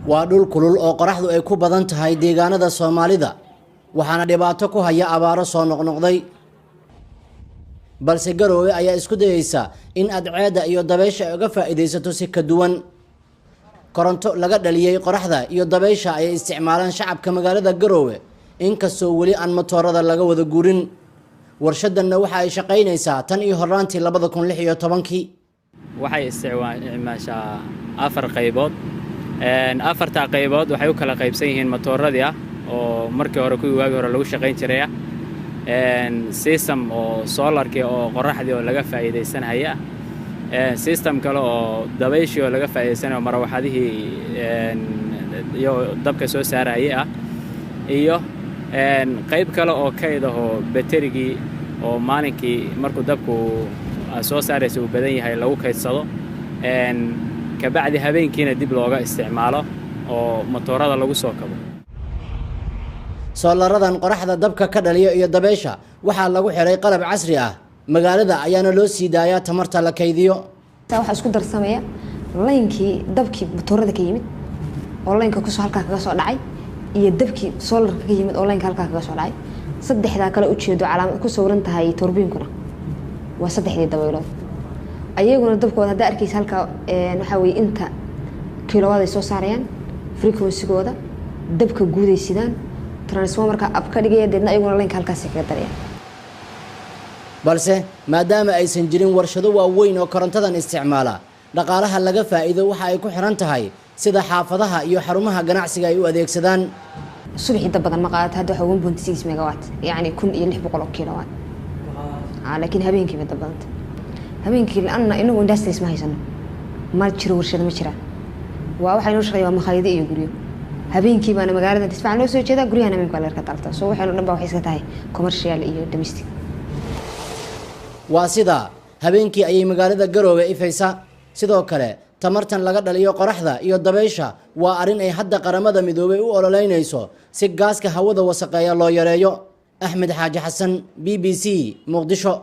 waa dhul kulul oo qoraxdu ay ku badan tahay deegaanada Soomaalida waxaana dhibaato ku haya abaaro soo noqnoqday balse Garowe ayaa isku dayaysa in adceeda iyo dabaysha ay uga faa'iideysato si ka duwan koronto laga dhaliyay qoraxda iyo dabaysha ay isticmaalaan shacabka magaalada Garowe inkastoo wali aan matoorada laga wada guurin warshadanna waxa ay shaqaynaysaa tan iyo horaantii 2016 waxay isticmaashaa afar qaybood afarta qaybood waxay u kala qaybsan yihiin matooradii oo markii hore kuwii waagi hore lagu shaqayn jiray system oo solarkii oo qoraxdii oo laga faa'iideysanaya system kale oo dabayshii oo laga faa'iideysanayo marawaxadihii iyo dabka soo saaraya iyo qayb kale oo kayd ah oo baterigii oo maalinkii markuu dabku soo saarayso uu badan yahay lagu kaydsado ka bacdi habeenkiina dib looga isticmaalo oo matoorada lagu soo kabo soolaradan qoraxda dabka ka dhaliyo iyo dabaysha waxa lagu xiray qalab casri ah magaalada ayaana loo sii daayaa tamarta la kaydiyo waxa isku darsamaya laynkii dabkii matoorada ka yimid oo laynka ku soo halka kaga soo dhacay iyo dabkii solarka ka yimid oo laynka halka kaga soo dhacay saddexda kale u jeedo calaamad ku sawran tahay turbiinkuna waa saddexdii dabaylood ayaguna dabkooda hadda arkaysa halka waxa weey inta kilowaad ay soo saarayaan frequency-gooda dabka guudaysidaan transformerka ab ka dhigaya deedna ayaguna laynka halkaas kaga darayaan balse maadaama aysan jirin warshado waaweyn oo korontadan isticmaala dhaqaalaha laga faa'iido waxa ay ku xiran tahay sida xaafadaha iyo xarumaha ganacsiga ay u adeegsadaan subaxii dab badan ma qaadato hadda waxa 1.6 megawatt yani 1600 kilowatt laakiin habeenkii dab badan habeenkii anna inagu industries ma haysano ma jiro warshado ma jiraan waa waxa inoo shaqeeyo makhaayado iyo guryo habeenkii baana magaalada isfaan loo soo jeedaa guryaha habeenkii la ka talta soo waxay dhan baa wax iska tahay commercial iyo domestic waa sida habeenkii ayay magaalada Garowe ifaysa sidoo kale tamartan laga dhaliyo qoraxda iyo dabaysha waa arin ay hadda qaramada midoobay u ololeynayso si gaaska hawada wasaqeeya loo yareeyo Ahmed Xaaji Xasan BBC Muqdisho